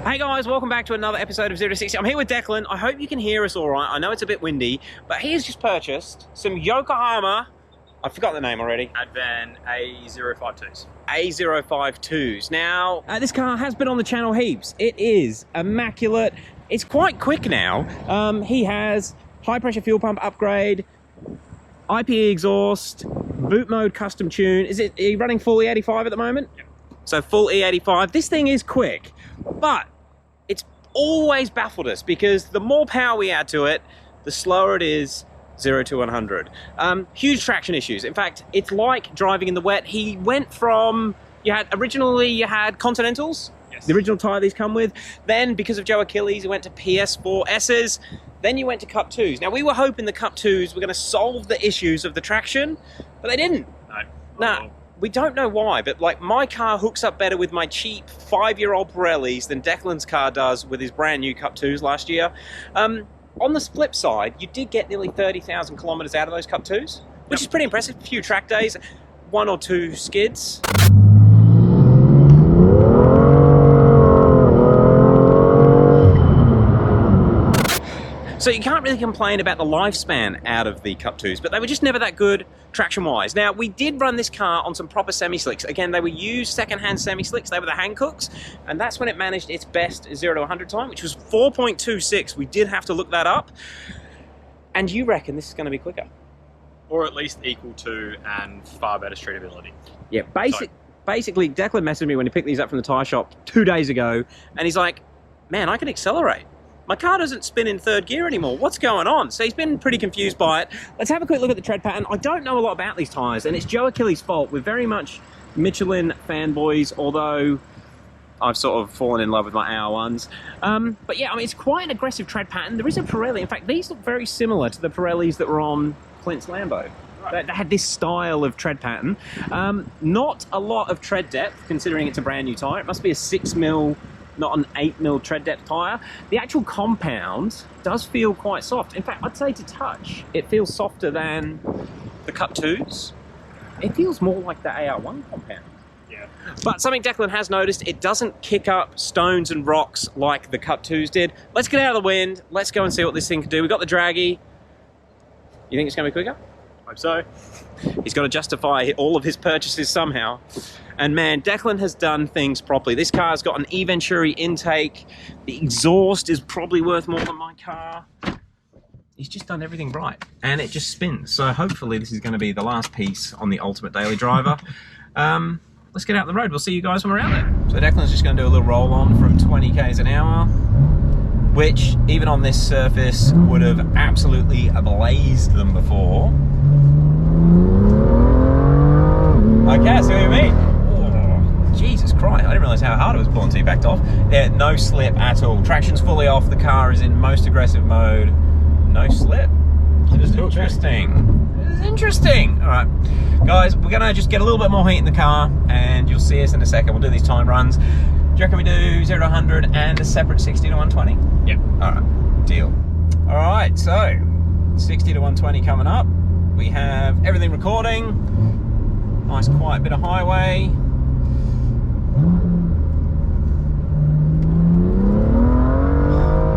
Hey guys, welcome back to another episode of 0 to 60. I'm here with Declan. I hope you can hear us all right. I know it's a bit windy, but he has just purchased some Yokohama, I forgot the name already. ADVAN A052s. A052s. Now, this car has been on the channel heaps. It is immaculate. It's quite quick now. He has high pressure fuel pump upgrade, IPE exhaust, boot mode custom tune. Are you running full E85 at the moment? Yep. So full E85. This thing is quick, but it's always baffled us because the more power we add to it, the slower it is 0 to 100. Huge traction issues. In fact, it's like driving in the wet. He went from, originally you had Continentals, yes, the original tyre these come with. Then because of Joe Achilles, you went to PS4Ss. Then you went to Cup 2s. Now we were hoping the Cup 2s were going to solve the issues of the traction, but they didn't. No. We don't know why, but like my car hooks up better with my cheap 5-year-old Pirellis than Declan's car does with his brand new Cup 2s last year. On the flip side, you did get nearly 30,000 kilometers out of those Cup 2s, which is pretty impressive. A few track days, 1 or 2 skids. So you can't really complain about the lifespan out of the Cup 2s, but they were just never that good traction-wise. Now, we did run this car on some proper semi-slicks. Again, they were used second-hand semi-slicks. They were the Hancocks, and that's when it managed its best 0 to 100 time, which was 4.26. We did have to look that up. And you reckon this is going to be quicker? Or at least equal to and far better streetability. Yeah, basically, Declan messaged me when he picked these up from the tyre shop 2 days ago, and he's like, man, I can accelerate. My car doesn't spin in third gear anymore. What's going on? So he's been pretty confused by it. Let's have a quick look at the tread pattern. I don't know a lot about these tyres, and it's Joe Achilles' fault. We're very much Michelin fanboys, although I've sort of fallen in love with my AR1s. But yeah, I mean, it's quite an aggressive tread pattern. There is a Pirelli. In fact, these look very similar to the Pirellis that were on Clint's Lambo. Right. They had this style of tread pattern. Not a lot of tread depth, considering it's a brand new tyre. It must be a 6mm, not an 8mm tread depth tyre. The actual compound does feel quite soft. In fact, I'd say to touch, it feels softer than the Cup 2s. It feels more like the AR1 compound. Yeah. But something Declan has noticed, it doesn't kick up stones and rocks like the Cup 2s did. Let's get out of the wind. Let's go and see what this thing can do. We've got the draggy. You think it's going to be quicker? Hope so. He's got to justify all of his purchases somehow. And man, Declan has done things properly. This car's got an E-Venturi intake. The exhaust is probably worth more than my car. He's just done everything right. And it just spins. So hopefully this is going to be the last piece on the ultimate daily driver. Let's get out the road. We'll see you guys when we're out there. So Declan's just going to do a little roll on from 20 k's an hour, which even on this surface would have absolutely ablazed them before. Okay, I see what you mean. Oh, Jesus Christ, I didn't realise how hard it was pulling until you backed off. Yeah, no slip at all. Traction's fully off, the car is in most aggressive mode. No slip. This is interesting. This is interesting. Alright, guys, we're going to just get a little bit more heat in the car, and you'll see us in a second. We'll do these time runs. Do you reckon we do 0 to 100 and a separate 60 to 120? Yep. Alright, deal. Alright, so 60 to 120 coming up. We have everything recording. Nice quiet bit of highway.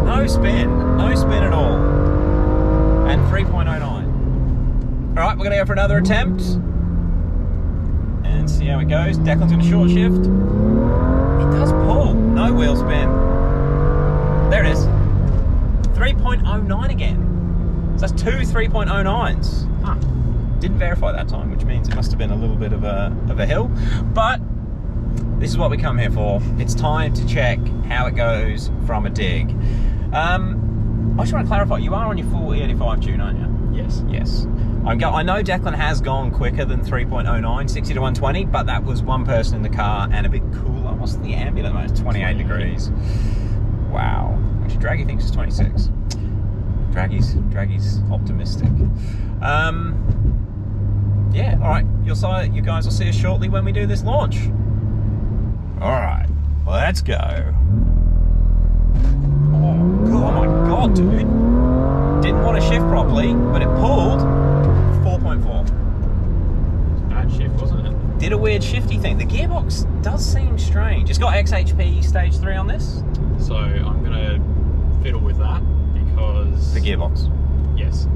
No spin at all. And 3.09. Alright, we're gonna go for another attempt and see how it goes. Declan's gonna short shift. It does pull, no wheel spin. There it is. 3.09 again. So that's two 3.09s. Huh. Didn't verify that time, which means it must have been a little bit of a hill. But this is what we come here for. It's time to check how it goes from a dig. I just want to clarify, you are on your full E85 tune, aren't you? Yes. Yes. I know Declan has gone quicker than 3.09, 60 to 120, but that was one person in the car and a bit cooler. What's the ambient at the moment? 28 degrees. Wow. Actually, Draggy thinks it's 26. Draggy's optimistic. Yeah, alright, you guys will see us shortly when we do this launch. Alright, let's go. Oh my god, dude. Didn't want to shift properly, but it pulled 4.4. Bad shift, wasn't it? did a weird shifty thing. The gearbox does seem strange. It's got XHP stage 3 on this. So I'm going to fiddle with that because... The gearbox. Yes.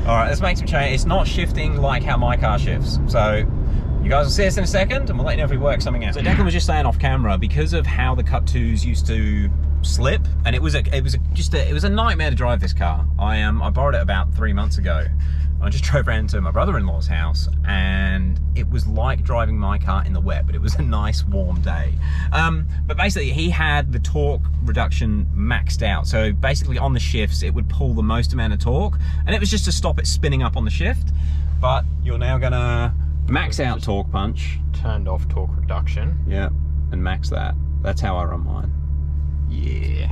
Alright, let's make some change. It's not shifting like how my car shifts. So you guys will see us in a second and we'll let you know if we work something out. So Declan was just saying off camera, because of how the Cup 2s used to slip, and it was a nightmare to drive this car. I borrowed it about 3 months ago. I just drove around to my brother-in-law's house and it was like driving my car in the wet, but it was a nice warm day. But basically he had the torque reduction maxed out. So basically on the shifts, it would pull the most amount of torque, and it was just to stop it spinning up on the shift. But you're now gonna max out torque punch. Turned off torque reduction. Yeah, and max that. That's how I run mine. Yeah.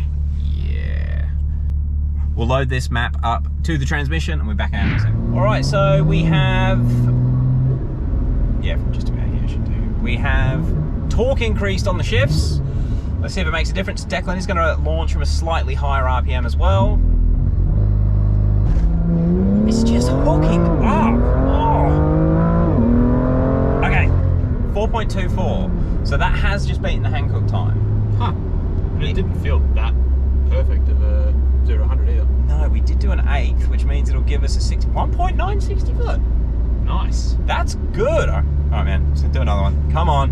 We'll load this map up to the transmission and we're back out in a second. All right, so we have, yeah, just about here should do. We have torque increased on the shifts. Let's see if it makes a difference. Declan is gonna launch from a slightly higher RPM as well. It's just hooking up. Oh. Okay, 4.24. So that has just beaten the Hankook time. Huh. But it didn't feel that perfect of a 0 to 100 either. No, we did do an 8th, which means it'll give us a 1.9 60 foot. Nice. That's good. All right, man. Let's do another one. Come on.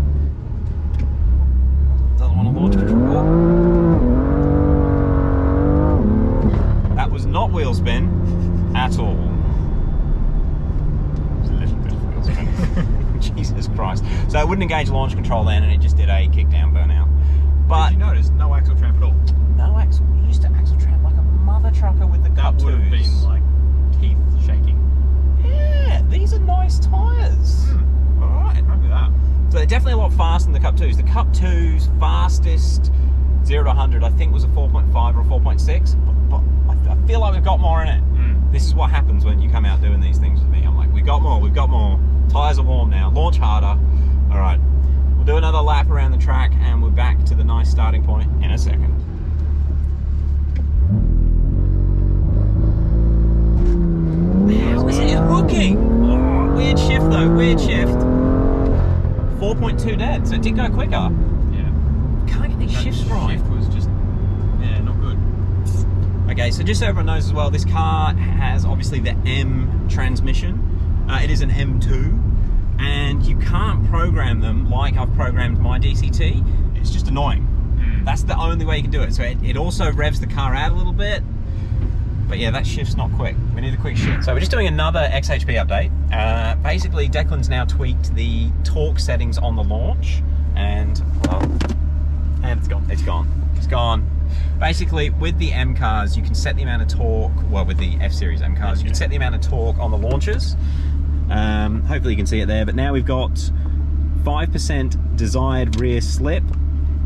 Doesn't want to launch control. That was not wheel spin at all. It was a little bit of wheel spin. Jesus Christ. So it wouldn't engage launch control then, and it just did a kickdown burnout. But did you notice no axle tramp at all? No axle. We used to axle tramp like a mother trucker with the Cup 2s. That would have been like teeth shaking. Yeah, these are nice tyres. Alright. Look at that. So they're definitely a lot faster than the Cup 2s. The Cup 2's fastest 0 to 100 I think was a 4.5 or a 4.6, but I feel like we've got more in it. This is what happens when you come out doing these things with me. I'm like, we've got more. Tyres are warm now, launch harder. Alright, we'll do another lap around the track and we're back to the nice starting point in a second. How is it hooking? Oh, weird shift though, weird shift. 4.2 dead, so it did go quicker. Yeah. Can't get these shifts right. Shift was just, yeah, not good. Okay, so just so everyone knows as well, this car has obviously the M transmission. It is an M2, and you can't program them like I've programmed my DCT. It's just annoying. That's the only way you can do it. So it also revs the car out a little bit. But yeah, that shift's not quick. We need a quick shift. So we're just doing another XHP update. Basically, Declan's now tweaked the torque settings on the launch, and well, and it's gone. It's gone. It's gone. Basically, with the M cars, you can set the amount of torque. Well, with the F Series M cars, you can set the amount of torque on the launches. Hopefully, you can see it there. But now we've got 5% desired rear slip.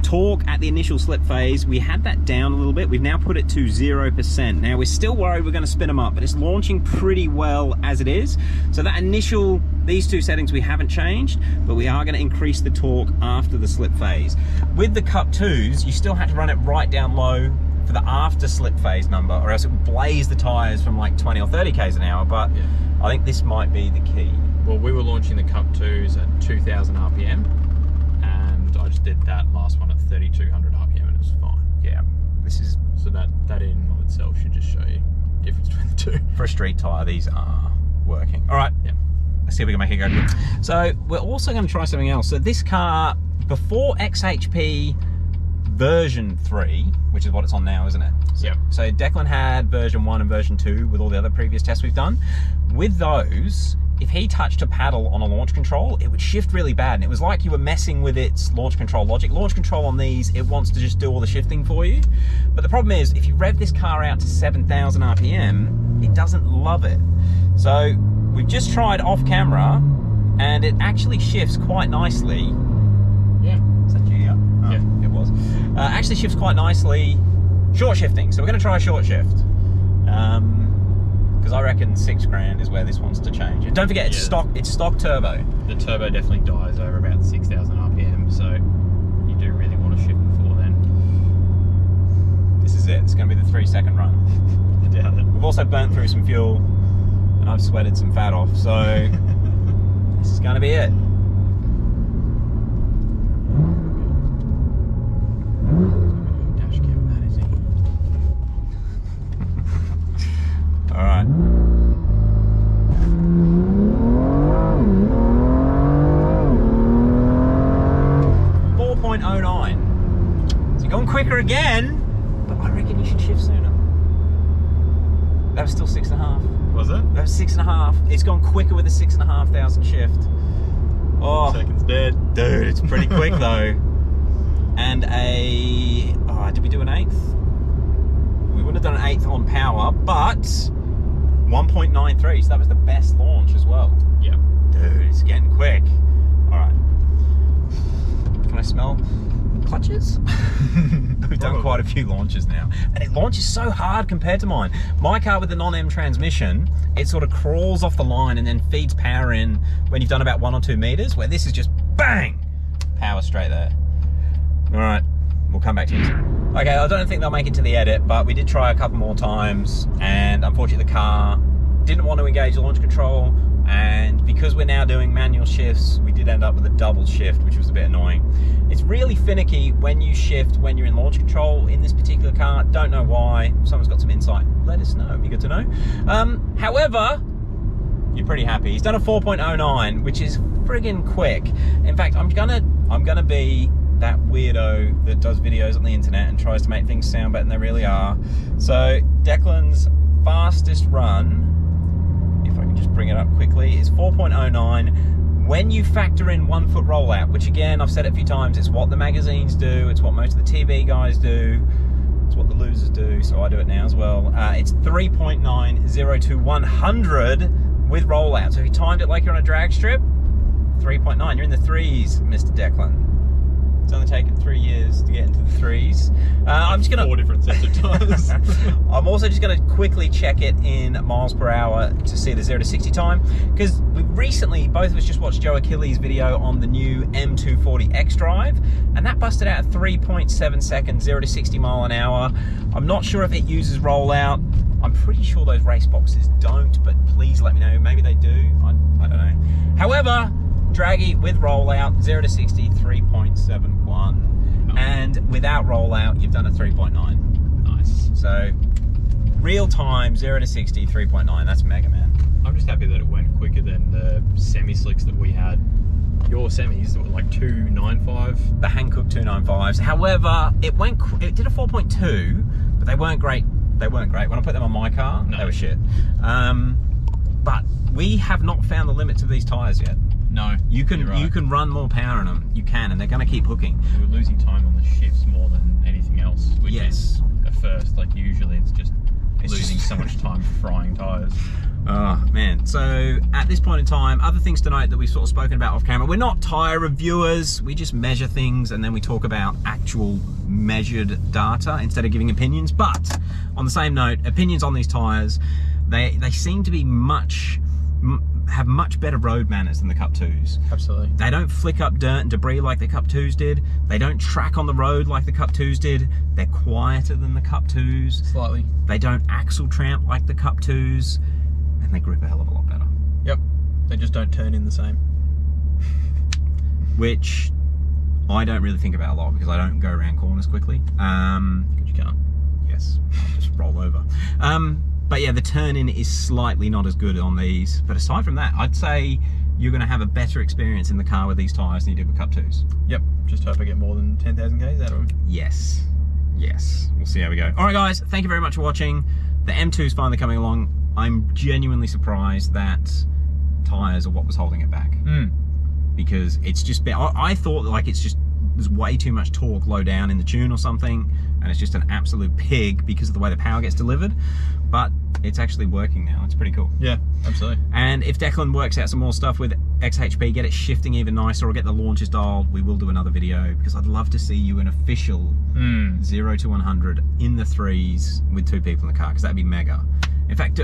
Torque at the initial slip phase, we had that down a little bit. We've now put it to 0%. Now we're still worried we're going to spin them up, but it's launching pretty well as it is. So that initial, these two settings we haven't changed, but we are going to increase the torque after the slip phase. With the Cup 2s, you still had to run it right down low for the after slip phase number, or else it would blaze the tyres from like 20 or 30 k's an hour, but yeah. I think this might be the key. Well, we were launching the Cup 2s at 2,000 RPM. I just did that last one at 3,200 RPM and it was fine. Yeah, this is... So that in and of itself should just show you the difference between the two. For a street tyre, these are working. All right, yeah. Let's see if we can make it go good. So we're also going to try something else. So this car, before XHP version 3, which is what it's on now, isn't it? Yeah. So Declan had version 1 and version 2 with all the other previous tests we've done. With those, if he touched a paddle on a launch control, it would shift really bad, and it was like you were messing with its launch control logic. Launch control on these, it wants to just do all the shifting for you. But the problem is, if you rev this car out to 7,000 RPM, it doesn't love it. So we've just tried off camera, and it actually shifts quite nicely. Yeah. Is that you? Oh, yeah. It was. Actually shifts quite nicely, short shifting. So we're going to try a short shift. Because I reckon $6,000 is where this wants to change. And don't forget, it's stock turbo. The turbo definitely dies over about 6,000 RPM, so you do really want to shift before then. This is it. It's going to be the 3-second run. I doubt it. We've also burnt through some fuel, and I've sweated some fat off, so This is gonna be it. Dash cam, that is it. All right. .09. So you're going quicker again, but I reckon you should shift sooner. That was still 6.5. Was it? That was 6.5. It's gone quicker with a 6,500 shift. Oh, Second's dead. dude, it's pretty quick though. And did we do an 8th? We wouldn't have done an 8th on power, but 1.93, so that was the best launch as well. Yep. Dude, it's getting quick. All right. Can I smell clutches? We've done quite a few launches now. And it launches so hard compared to mine. My car with the non-M transmission, it sort of crawls off the line and then feeds power in when you've done about 1 or 2 meters, where this is just bang! Power straight there. All right, we'll come back to you. Okay, I don't think they'll make it to the edit, but we did try a couple more times, and unfortunately the car didn't want to engage the launch control, and because we're now doing manual shifts, we did end up with a double shift, which was a bit annoying. It's really finicky when you shift when you're in launch control in this particular car. Don't know why. Someone's got some insight. Let us know. It'd be good to know. However, you're pretty happy. He's done a 4.09, which is friggin' quick. In fact, I'm gonna be that weirdo that does videos on the internet and tries to make things sound better than they really are. So Declan's fastest run, if I can just bring it up quickly, is 4.09. When you factor in 1 foot rollout, which again, I've said it a few times, it's what the magazines do, it's what most of the TV guys do, it's what the losers do, so I do it now as well. It's 3.90 to 100 with rollout. So if you timed it like you're on a drag strip, 3.9, you're in the 3s, Mr. Declan. It's only taken 3 years to get into the 3s. I'm just gonna 4 different sets of tires. I'm also just gonna quickly check it in miles per hour to see the 0 to 60 time, because we recently, both of us just watched Joe Achilles' video on the new M240 X-Drive, and that busted out at 3.7 seconds, 0 to 60 mile an hour. I'm not sure if it uses rollout. I'm pretty sure those race boxes don't, but please let me know. Maybe they do. I don't know. However, draggy with rollout, 0 to 60, 3.71. And without rollout, you've done a 3.9. Nice. So, real time, 0 to 60, 3.9. That's mega, man. I'm just happy that it went quicker than the semi-slicks that we had. Your semis were like 295. The Hankook 295s. However, it did a 4.2, but they weren't great. They weren't great. When I put them on my car, no, they were shit. But we have not found the limits of these tyres yet. No, you can right. You can run more power in them. You can, and they're going to keep hooking. We were losing time on the shifts more than anything else, which Yes. is a first. Like usually, it's just losing so much time frying tyres. Oh man, so at this point in time, other things to note that we've sort of spoken about off camera, we're not tyre reviewers, we just measure things and then we talk about actual measured data instead of giving opinions. But on the same note, opinions on these tyres, they seem to be have much better road manners than the Cup 2s. Absolutely. They don't flick up dirt and debris like the Cup 2s did. They don't track on the road like the Cup 2s did. They're quieter than the Cup 2s. Slightly. They don't axle tramp like the Cup 2s. And they grip a hell of a lot better. Yep. They just don't turn in the same. Which I don't really think about a lot because I don't go around corners quickly. Because you can't. Yes, I'll just roll over. But yeah, the turn-in is slightly not as good on these. But aside from that, I'd say you're going to have a better experience in the car with these tyres than you did with Cup 2s. Yep. Just hope I get more than 10,000 Ks out of them. Yes. Yes. We'll see how we go. All right, guys. Thank you very much for watching. The M2's finally coming along. I'm genuinely surprised that tyres are what was holding it back. Because it's just been, I thought like there's way too much torque low down in the tune or something, and it's just an absolute pig because of the way the power gets delivered. But it's actually working now. It's pretty cool. Yeah, absolutely. And if Declan works out some more stuff with XHP, get it shifting even nicer, or get the launches dialed, we will do another video because I'd love to see you an official 0 to 100 in the 3s with 2 people in the car, because that'd be mega. In fact,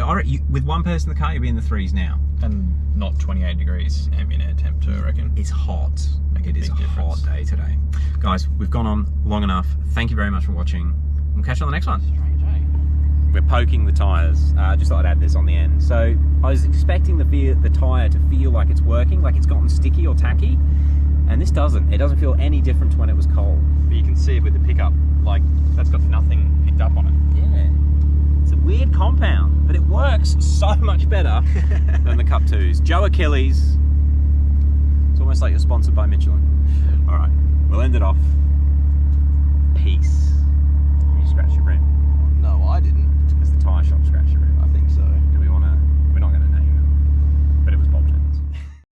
with 1 person in the car, you'll be in the 3s now. And not 28 degrees ambient air temp too, I reckon. It's hot. Like it is a hot day today. Guys, we've gone on long enough. Thank you very much for watching. We'll catch you on the next one. we're poking the tyres. Just thought I'd add this on the end. So I was expecting the tyre to feel like it's working, like it's gotten sticky or tacky, and this doesn't. It doesn't feel any different to when it was cold. But you can see it with the pickup, like that's got nothing picked up on it. Yeah. It's a weird compound, but it works so much better than the Cup 2s. Joe Achilles. It's almost like you're sponsored by Michelin. All right, we'll end it off. Peace. You scratch your rim.